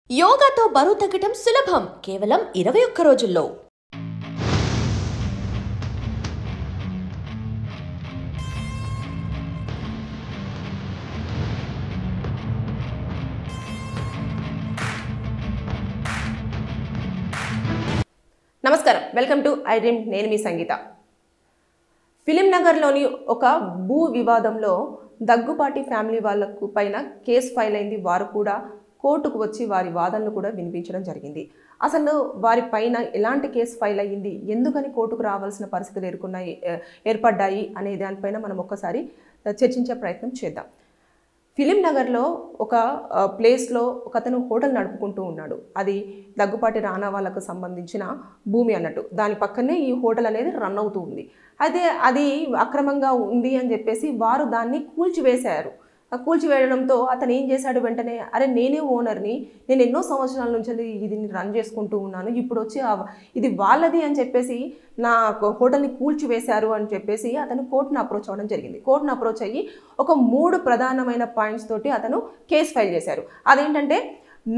యోగాతో బరువు తగ్గడం సులభం కేవలం 21 రోజుల్లో. నమస్కారం, వెల్కమ్ టు ఐ డ్రీమ్. నేను మీ సంగీత. ఫిలిం నగర్లోని ఒక భూ వివాదంలో దగ్గుపాటి ఫ్యామిలీ వాళ్ళకు పైన కేసు ఫైల్ అయింది. వారు కూడా కోర్టుకు వచ్చి వారి వాదనలు కూడా వినిపించడం జరిగింది. అసలు వారి పైన ఎలాంటి కేసు ఫైల్ అయ్యింది, ఎందుకని కోర్టుకు రావాల్సిన పరిస్థితులు ఏర్పడ్డాయి అనే దానిపైన మనం ఒక్కసారి చర్చించే ప్రయత్నం చేద్దాం. ఫిలిం నగర్లో ఒక ప్లేస్లో ఒక అతను హోటల్ నడుపుకుంటూ ఉన్నాడు. అది దగ్గుపాటి రానా వాళ్ళకు సంబంధించిన భూమి అన్నట్టు. దాని పక్కనే ఈ హోటల్ అనేది రన్ అవుతూ ఉంది. అయితే అది అక్రమంగా ఉంది అని చెప్పేసి వారు దాన్ని కూల్చివేశారు. కూల్చివేయడంతో అతను ఏం చేశాడు, వెంటనే అరే నేనే ఓనర్ని, నేను ఎన్నో సంవత్సరాల నుంచి ఇది రన్ చేసుకుంటూ ఉన్నాను, ఇప్పుడు వచ్చి ఇది వాళ్ళది అని చెప్పేసి నా హోటల్ని కూల్చివేశారు అని చెప్పేసి అతను కోర్టును అప్రోచ్ అవ్వడం జరిగింది. కోర్టును అప్రోచ్ అయ్యి ఒక 3 ప్రధానమైన పాయింట్స్ తోటి అతను కేసు ఫైల్ చేశారు. అదేంటంటే,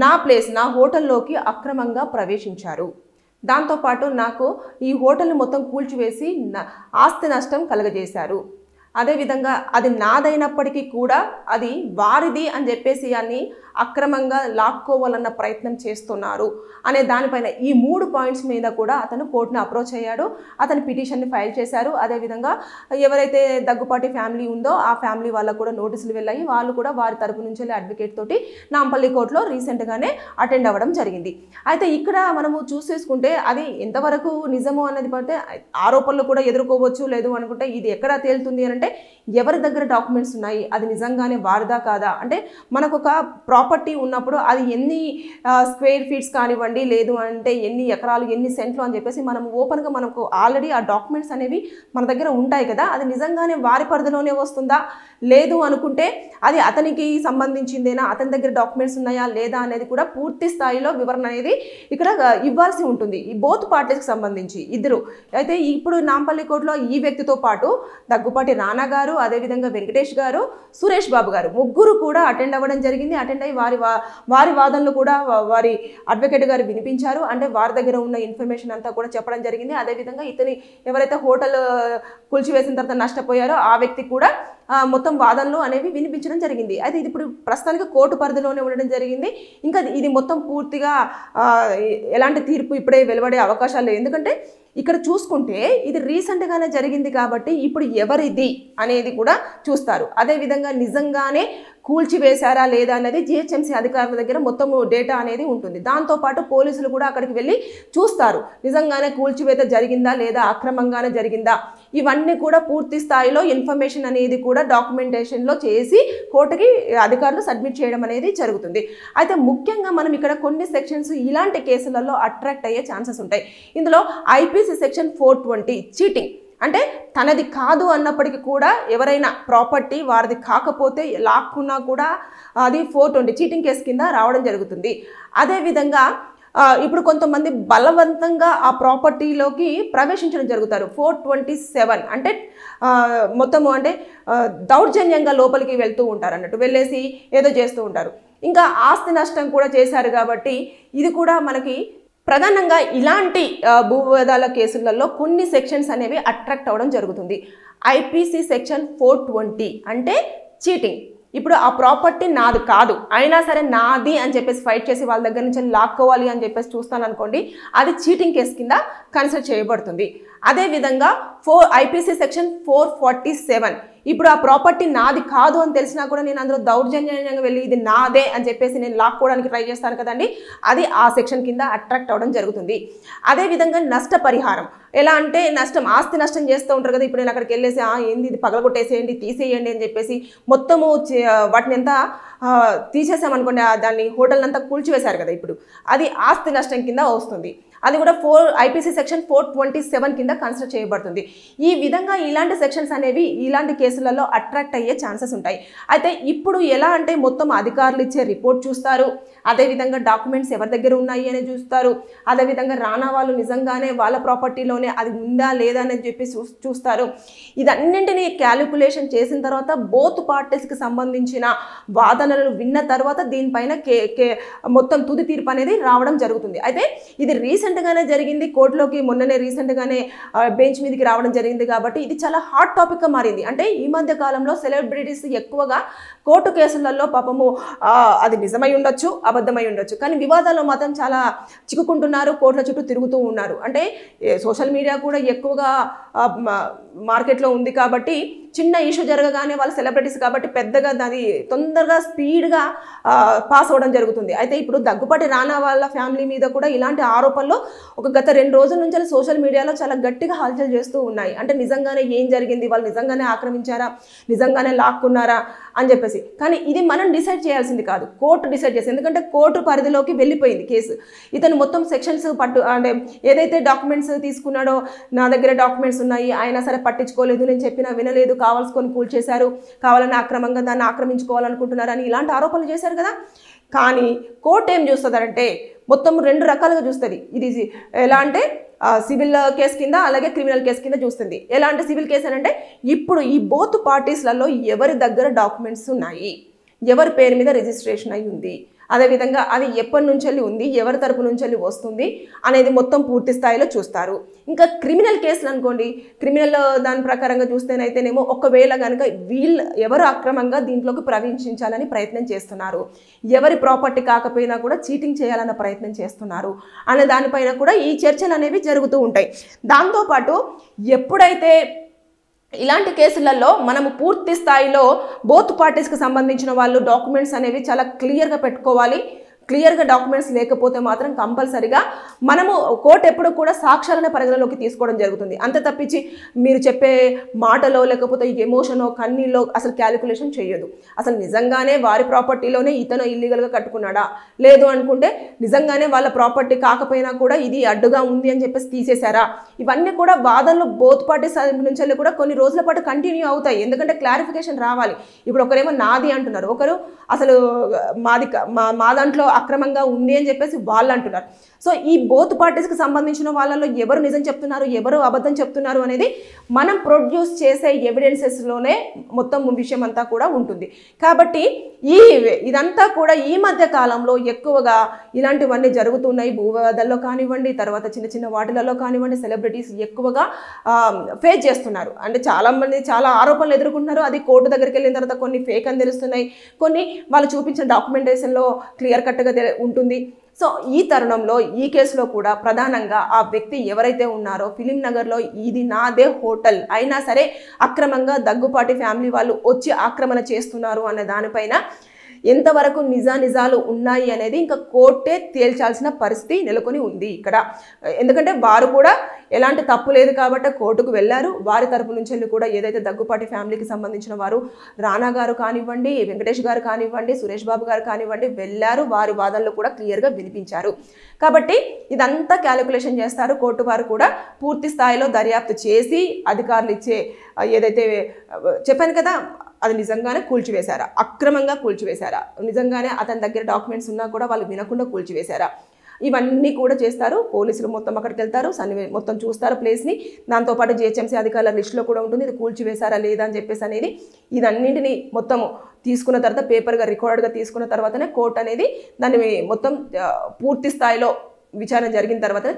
నా హోటల్లోకి అక్రమంగా ప్రవేశించారు, దాంతోపాటు నాకు ఈ హోటల్ని మొత్తం కూల్చివేసి ఆస్తి నష్టం కలగజేశారు, అదేవిధంగా అది నాదైనప్పటికీ కూడా అది వారిది అని చెప్పేసి అని అక్రమంగా లాక్కోవాలన్న ప్రయత్నం చేస్తున్నారు అనే దానిపైన ఈ 3 పాయింట్స్ మీద కూడా అతను కోర్టును అప్రోచ్ అయ్యాడు. అతను పిటిషన్ని ఫైల్ చేశారు. అదేవిధంగా ఎవరైతే దగ్గుపాటి ఫ్యామిలీ ఉందో ఆ ఫ్యామిలీ వాళ్ళకు కూడా నోటీసులు వెళ్ళాయి. వాళ్ళు కూడా వారి తరపు నుంచి అడ్వకేట్ తోటి నాంపల్లి కోర్టులో రీసెంట్గానే అటెండ్ అవ్వడం జరిగింది. అయితే ఇక్కడ మనము చూసేసుకుంటే అది ఎంతవరకు నిజము అన్నది పడితే ఆరోపణలు కూడా ఎదుర్కోవచ్చు. లేదు అనుకుంటే ఇది ఎక్కడ తేలుతుంది అని అంటే, ఎవరి దగ్గర డాక్యుమెంట్స్ ఉన్నాయి, అది నిజంగానే వారిదా కాదా అంటే, మనకు ఒక ప్రాపర్టీ ఉన్నప్పుడు అది ఎన్ని స్క్వేర్ ఫీట్స్ కానివ్వండి, లేదు అంటే ఎన్ని ఎకరాలు ఎన్ని సెంట్లు అని చెప్పేసి మనం ఓపెన్గా మనకు ఆల్రెడీ ఆ డాక్యుమెంట్స్ అనేవి మన దగ్గర ఉంటాయి కదా. అది నిజంగానే వారి పరిధిలోనే వస్తుందా, లేదు అనుకుంటే అది అతనికి సంబంధించిందేనా, అతని దగ్గర డాక్యుమెంట్స్ ఉన్నాయా లేదా అనేది కూడా పూర్తి స్థాయిలో వివరణ అనేది ఇక్కడ ఇవ్వాల్సి ఉంటుంది ఈ బోత్ పార్టీస్కి సంబంధించి ఇద్దరు. అయితే ఇప్పుడు నాంపల్లి కోర్టులో ఈ వ్యక్తితో పాటు దగ్గుపాటి రానా గారు, అదేవిధంగా వెంకటేష్ గారు, సురేష్ బాబు గారు ముగ్గురు కూడా అటెండ్ అవ్వడం జరిగింది. అటెండ్ అయ్యి వారి వాదనలు కూడా వారి అడ్వకేట్ గారు వినిపించారు. అంటే వారి దగ్గర ఉన్న ఇన్ఫర్మేషన్ అంతా కూడా చెప్పడం జరిగింది. అదేవిధంగా ఇతని ఎవరైతే హోటల్ కూల్చివేసిన తర్వాత నష్టపోయారో ఆ వ్యక్తి కూడా మొత్తం వాదనలు అనేవి వినిపించడం జరిగింది. అయితే ఇది ఇప్పుడు ప్రస్తుతానికి కోర్టు పరిధిలోనే ఉండడం జరిగింది. ఇంకా ఇది మొత్తం పూర్తిగా ఎలాంటి తీర్పు ఇప్పుడే వెలువడే అవకాశాలు లేవు. ఎందుకంటే ఇక్కడ చూసుకుంటే ఇది రీసెంట్గానే జరిగింది కాబట్టి ఇప్పుడు ఎవరిది అనేది కూడా చూస్తారు. అదేవిధంగా నిజంగానే కూల్చివేశారా లేదా అనేది జిహెచ్ఎంసీ అధికారుల దగ్గర మొత్తం డేటా అనేది ఉంటుంది. దాంతోపాటు పోలీసులు కూడా అక్కడికి వెళ్ళి చూస్తారు, నిజంగానే కూల్చివేత జరిగిందా లేదా అక్రమంగానే జరిగిందా, ఇవన్నీ కూడా పూర్తి స్థాయిలో ఇన్ఫర్మేషన్ అనేది కూడా డాక్యుమెంటేషన్లో చేసి కోర్టుకి అధికారులు సబ్మిట్ చేయడం అనేది జరుగుతుంది. అయితే ముఖ్యంగా మనం ఇక్కడ కొన్ని సెక్షన్స్ ఇలాంటి కేసులలో అట్రాక్ట్ అయ్యే ఛాన్సెస్ ఉంటాయి. ఇందులో ఐపీసీ సెక్షన్ 420 చీటింగ్ అంటే తనది కాదు అన్నప్పటికీ కూడా ఎవరైనా ప్రాపర్టీ వారిది కాకపోతే లాక్కున్నా కూడా అది 420 చీటింగ్ కేసు కింద రావడం జరుగుతుంది. అదేవిధంగా ఇప్పుడు కొంతమంది బలవంతంగా ఆ ప్రాపర్టీలోకి ప్రవేశించడం జరుగుతారు. 427 అంటే మొత్తము అంటే దౌర్జన్యంగా లోపలికి వెళ్తూ ఉంటారు అన్నట్టు, వెళ్ళేసి ఏదో చేస్తూ ఉంటారు. ఇంకా ఆస్తి నష్టం కూడా చేశారు కాబట్టి ఇది కూడా మనకి ప్రధానంగా ఇలాంటి భూ వివాదాల కేసులలో కొన్ని సెక్షన్స్ అనేవి అట్రాక్ట్ అవ్వడం జరుగుతుంది. ఐపీసీ సెక్షన్ 420 అంటే చీటింగ్. ఇప్పుడు ఆ ప్రాపర్టీ నాది కాదు అయినా సరే నాది అని చెప్పేసి ఫైట్ చేసి వాళ్ళ దగ్గర నుంచి లాక్కోవాలి అని చెప్పేసి చూస్తాను అనుకోండి, అది చీటింగ్ కేసు కింద కన్సిడర్ చేయబడుతుంది. అదేవిధంగా ఐపీసీ సెక్షన్ 447 ఇప్పుడు ఆ ప్రాపర్టీ నాది కాదు అని తెలిసినా కూడా నేను అందులో దౌర్జన్యంగా వెళ్ళి ఇది నాదే అని చెప్పేసి నేను లాక్కోవడానికి ట్రై చేస్తాను కదండి, అది ఆ సెక్షన్ కింద అట్రాక్ట్ అవ్వడం జరుగుతుంది. అదేవిధంగా నష్టపరిహారం ఎలా అంటే, ఆస్తి నష్టం చేస్తూ ఉంటారు కదా. ఇప్పుడు నేను అక్కడికి వెళ్ళేసి ఏంది ఇది పగలగొట్టేసేయండి తీసేయండి అని చెప్పేసి మొత్తము వాటిని ఎంత తీసేసామనుకోండి, దాన్ని హోటల్ అంతా కూల్చివేశారు కదా, ఇప్పుడు అది ఆస్తి నష్టం కింద వస్తుంది. అది కూడా ఐపీసీ సెక్షన్ 427 కింద కన్సిడర్ చేయబడుతుంది. ఈ విధంగా ఇలాంటి సెక్షన్స్ అనేవి ఇలాంటి కేసులలో అట్రాక్ట్ అయ్యే ఛాన్సెస్ ఉంటాయి. అయితే ఇప్పుడు ఎలా అంటే మొత్తం అధికారులు ఇచ్చే రిపోర్ట్ చూస్తారు, అదేవిధంగా డాక్యుమెంట్స్ ఎవరి దగ్గర ఉన్నాయి అని చూస్తారు, అదేవిధంగా రానా వాళ్ళు నిజంగానే వాళ్ళ ప్రాపర్టీలోనే అది ఉందా లేదా అని చెప్పి చూస్తారు. ఇదన్నింటినీ క్యాలిక్యులేషన్ చేసిన తర్వాత బోత్ పార్టీస్కి సంబంధించిన వాదనలు విన్న తర్వాత దీనిపైన మొత్తం తుది తీర్పు అనేది రావడం జరుగుతుంది. అయితే ఇది రీసెంట్గానే జరిగింది, కోర్టులోకి మొన్ననే రీసెంట్గానే బెంచ్ మీదకి రావడం జరిగింది కాబట్టి ఇది చాలా హాట్ టాపిక్గా మారింది. అంటే ఈ మధ్య కాలంలో సెలబ్రిటీస్ ఎక్కువగా కోర్టు కేసులలో పాపము అది నిజమై ఉండొచ్చు, అబద్ధమై ఉండొచ్చు, కానీ వివాదాల్లో మాత్రం చాలా చిక్కుకుంటున్నారు, కోర్టుల చుట్టూ తిరుగుతూ ఉన్నారు. అంటే సోషల్ మీడియా కూడా ఎక్కువగా మార్కెట్లో ఉంది కాబట్టి చిన్న ఇష్యూ జరగగానే వాళ్ళు సెలబ్రిటీస్ కాబట్టి పెద్దగా అది తొందరగా స్పీడ్గా పాస్ అవ్వడం జరుగుతుంది. అయితే ఇప్పుడు దగ్గుపాటి రానా వాళ్ళ ఫ్యామిలీ మీద కూడా ఇలాంటి ఆరోపణలు గత 2 రోజుల నుంచి సోషల్ మీడియాలో చాలా గట్టిగా హల్చల్ చేస్తూ ఉన్నాయి. అంటే నిజంగానే ఏం జరిగింది, వాళ్ళు నిజంగానే ఆక్రమించారా, నిజంగానే లాక్కున్నారా అని చెప్పేసి. కానీ ఇది మనం డిసైడ్ చేయాల్సింది కాదు, కోర్టు డిసైడ్ చేసింది. ఎందుకంటే కోర్టు పరిధిలోకి వెళ్ళిపోయింది కేసు. ఇతను మొత్తం సెక్షన్స్ అంటే ఏదైతే డాక్యుమెంట్స్ తీసుకున్నాడో, నా దగ్గర డాక్యుమెంట్స్ ఉన్నాయి, అయినా సరే పట్టించుకోలేదు, నేను చెప్పినా వినలేదు, కావాల్సుకొని కూల్చేశారు, కావాలని అక్రమంగా దాన్ని ఆక్రమించుకోవాలనుకుంటున్నారు అని ఇలాంటి ఆరోపణలు చేశారు కదా. కానీ కోర్టు ఏం చూస్తుందంటే మొత్తం 2 రకాలుగా చూస్తుంది. ఇది ఎలా అంటే సివిల్ కేసు కింద అలాగే క్రిమినల్ కేసు కింద చూస్తుంది. ఎలా అంటే సివిల్ కేసు అంటే ఇప్పుడు ఈ బోత్ పార్టీస్లలో ఎవరి దగ్గర డాక్యుమెంట్స్ ఉన్నాయి, ఎవరి పేరు మీద రిజిస్ట్రేషన్ అయి ఉంది, అదేవిధంగా అది ఎప్పటి నుంచి ఉంది, ఎవరి తరపు నుంచి వస్తుంది అనేది మొత్తం పూర్తి స్థాయిలో చూస్తారు. ఇంకా క్రిమినల్ కేసులు అనుకోండి, క్రిమినల్ దాని ప్రకారంగా చూస్తేనైతేనేమో ఒకవేళ కనుక ఎవరు అక్రమంగా దీంట్లోకి ప్రవేశించాలని ప్రయత్నం చేస్తున్నారు, ఎవరి ప్రాపర్టీ కాకపోయినా కూడా చీటింగ్ చేయాలన్న ప్రయత్నం చేస్తున్నారు అనే దానిపైన కూడా ఈ చర్చలు అనేవి జరుగుతూ ఉంటాయి. దాంతోపాటు ఎప్పుడైతే ఇలాంటి కేసులలో మనము పూర్తి స్థాయిలో బోత్ పార్టీస్కి సంబంధించిన వాళ్ళు డాక్యుమెంట్స్ అనేవి చాలా క్లియర్గా పెట్టుకోవాలి. క్లియర్గా డాక్యుమెంట్స్ లేకపోతే మాత్రం కంపల్సరిగా మనము కోర్టు ఎప్పుడు కూడా సాక్ష్యాలనే పరిగణలోకి తీసుకోవడం జరుగుతుంది. అంతే తప్పించి మీరు చెప్పే మాటలో లేకపోతే ఎమోషనో కన్నీలో అసలు క్యాలిక్యులేషన్ చేయదు. అసలు నిజంగానే వారి ప్రాపర్టీలోనే ఇతను ఇల్లీగల్గా కట్టుకున్నాడా, లేదు అనుకుంటే నిజంగానే వాళ్ళ ప్రాపర్టీ కాకపోయినా కూడా ఇది అడ్డుగా ఉంది అని చెప్పేసి తీసేశారా, ఇవన్నీ కూడా వాదనలు బోత్ పార్టీస్ నుంచి కూడా కొన్ని రోజుల పాటు కంటిన్యూ అవుతాయి. ఎందుకంటే క్లారిఫికేషన్ రావాలి. ఇప్పుడు ఒకరేమో నాది అంటున్నారు, ఒకరు అసలు మా దాంట్లో అక్రమంగా ఉంది అని చెప్పేసి వాళ్ళు అంటున్నారు. సో ఈ బోత్ పార్టీస్కి సంబంధించిన వాళ్ళలో ఎవరు నిజం చెప్తున్నారు, ఎవరు అబద్ధం చెప్తున్నారు అనేది మనం ప్రొడ్యూస్ చేసే ఎవిడెన్సెస్లోనే మొత్తం విషయం అంతా కూడా ఉంటుంది. కాబట్టి ఇదంతా కూడా ఈ మధ్య కాలంలో ఎక్కువగా ఇలాంటివన్నీ జరుగుతున్నాయి. భూవాదాల్లో కానివ్వండి, తర్వాత చిన్న చిన్న వాటిలలో కానివ్వండి, సెలబ్రిటీస్ ఎక్కువగా ఫేస్ చేస్తున్నారు. అంటే చాలామంది చాలా ఆరోపణలు ఎదుర్కొంటున్నారు. అది కోర్టు దగ్గరికి వెళ్ళిన తర్వాత కొన్ని ఫేక్ అని తెలుస్తున్నాయి, కొన్ని వాళ్ళు చూపించిన డాక్యుమెంటేషన్లో క్లియర్ కట్గా ఉంటుంది. సో ఈ తరుణంలో ఈ కేసులో కూడా ప్రధానంగా ఆ వ్యక్తి ఎవరైతే ఉన్నారో ఫిలిం నగర్లో ఇది నాదే హోటల్ అయినా సరే అక్రమంగా దగ్గుపాటి ఫ్యామిలీ వాళ్ళు వచ్చి ఆక్రమణ చేస్తున్నారు అనే దానిపైన ఎంతవరకు నిజాలు ఉన్నాయి అనేది ఇంకా కోర్టే తేల్చాల్సిన పరిస్థితి నెలకొని ఉంది ఇక్కడ. ఎందుకంటే వారు కూడా ఎలాంటి తప్పు లేదు కాబట్టి కోర్టుకు వెళ్ళారు. వారి తరపు నుంచి కూడా ఏదైతే దగ్గుపాటి ఫ్యామిలీకి సంబంధించిన వారు రానా గారు కానివ్వండి, వెంకటేష్ గారు కానివ్వండి, సురేష్ బాబు గారు కానివ్వండి వెళ్ళారు. వారి వాదనలు కూడా క్లియర్గా వినిపించారు. కాబట్టి ఇదంతా క్యాలిక్యులేషన్ చేస్తారు. కోర్టు వారు కూడా పూర్తి స్థాయిలో దర్యాప్తు చేసి అధికారులు ఇచ్చే ఏదైతే చెప్పాను కదా, అది నిజంగానే కూల్చివేశారా, అక్రమంగా కూల్చివేశారా, నిజంగానే అతని దగ్గర డాక్యుమెంట్స్ ఉన్నా కూడా వాళ్ళు వినకుండా కూల్చివేశారా, ఇవన్నీ కూడా చేస్తారు. పోలీసులు మొత్తం అక్కడికి వెళ్తారు, మొత్తం చూస్తారు ప్లేస్ని. దాంతోపాటు జిహెచ్ఎంసీ అధికారుల లిస్టులో కూడా ఉంటుంది ఇది కూల్చివేశారా లేదా అని చెప్పేసి అనేది. ఇదన్నింటినీ మొత్తం తీసుకున్న తర్వాత పేపర్గా రికార్డ్గా తీసుకున్న తర్వాతనే కోర్టు అనేది దాన్ని మొత్తం పూర్తి స్థాయిలో విచారణ జరిగిన తర్వాత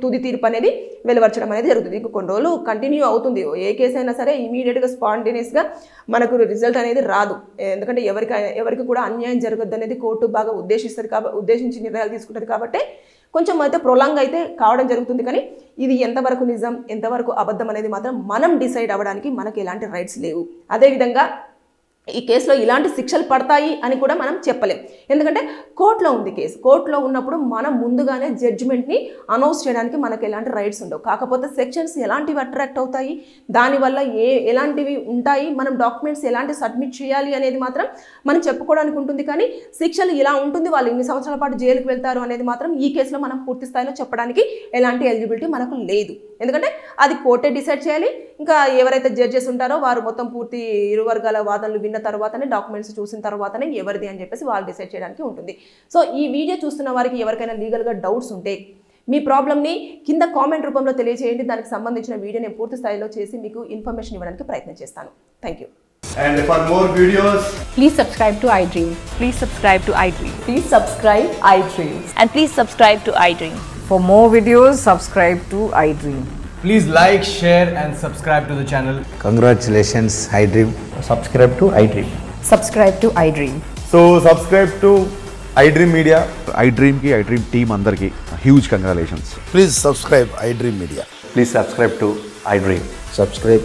తుది తీర్పు అనేది వెలువరచడం అనేది జరుగుతుంది. ఇంక కొన్ని రోజులు కంటిన్యూ అవుతుంది. ఏ కేసు అయినా సరే ఇమీడియట్గా స్పాంటేనియస్గా మనకు రిజల్ట్ అనేది రాదు. ఎందుకంటే ఎవరికి కూడా అన్యాయం జరగద్దు అనేది కోర్టు బాగా ఉద్దేశించి నిర్ణయాలు తీసుకుంటుంది. కాబట్టి కొంచెం అయితే ప్రొలాంగ్ అయితే కావడం జరుగుతుంది. కానీ ఇది ఎంతవరకు నిజం ఎంతవరకు అబద్ధం అనేది మాత్రం మనం డిసైడ్ అవ్వడానికి మనకు ఎలాంటి రైట్స్ లేవు. అదేవిధంగా ఈ కేసులో ఇలాంటి శిక్షలు పడతాయి అని కూడా మనం చెప్పలేం. ఎందుకంటే కోర్టులో ఉంది కేసు. కోర్టులో ఉన్నప్పుడు మనం ముందుగానే జడ్జిమెంట్ని అనౌన్స్ చేయడానికి మనకు ఎలాంటి రైట్స్ ఉండవు. కాకపోతే సెక్షన్స్ ఎలాంటివి అట్రాక్ట్ అవుతాయి, దానివల్ల ఎలాంటివి ఉంటాయి, మనం డాక్యుమెంట్స్ ఎలాంటి సబ్మిట్ చేయాలి అనేది మాత్రం మనం చెప్పుకోవడానికి ఉంటుంది. కానీ శిక్షలు ఇలా ఉంటుంది, వాళ్ళు ఇన్ని సంవత్సరాల పాటు జైలుకు వెళ్తారు అనేది మాత్రం ఈ కేసులో మనం పూర్తి స్థాయిలో చెప్పడానికి ఎలాంటి ఎలిజిబిలిటీ మనకు లేదు. ఎందుకంటే అది కోర్టే డిసైడ్ చేయాలి. ఇంకా ఎవరైతే జడ్జెస్ ఉంటారో వారు మొత్తం పూర్తి ఇరు వర్గాల వాదనలు విన్న తర్వాతనే, డాక్యుమెంట్స్ చూసిన తర్వాతనే ఎవరిది అని చెప్పేసి వాళ్ళు డిసైడ్ చేయడానికి ఉంటుంది. సో ఈ వీడియో చూస్తున్న వారికి ఎవరికైనా లీగల్గా డౌట్స్ ఉంటే మీ ప్రాబ్లమ్ని కింద కామెంట్ రూపంలో తెలియజేయండి. దానికి సంబంధించిన వీడియో నేను పూర్తి స్థాయిలో చేసి మీకు ఇన్ఫర్మేషన్ ఇవ్వడానికి ప్రయత్నం చేస్తాను. Thank you. And for more videos, Please subscribe to iDream. Please subscribe to iDream. Please subscribe iDream. And please subscribe to iDream. For more videos, subscribe to iDream. Please like, share and subscribe to the channel. Congratulations, iDream. Subscribe to iDream. Subscribe to iDream. so subscribe to iDream Media. iDream ki iDream team andarki huge congratulations. Please subscribe iDream Media. Please subscribe to iDream. Subscribe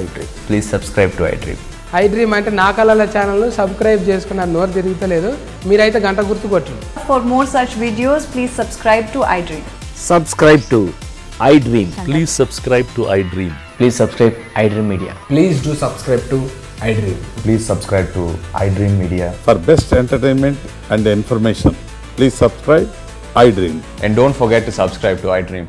iDream. Please subscribe to iDream. iDream అంటే నా కళల ఛానల్ను subscribe చేసుకున్న నోరు తిరుగుతలేదు. మీరైతే గంట గుర్తు కొట్టండి. For more such videos, please subscribe to iDream. Subscribe to iDream. Please subscribe to iDream. Please subscribe iDream Media. Please do subscribe to iDream. Please subscribe to iDream Media. For best entertainment and information, please subscribe iDream. And don't forget to subscribe to iDream.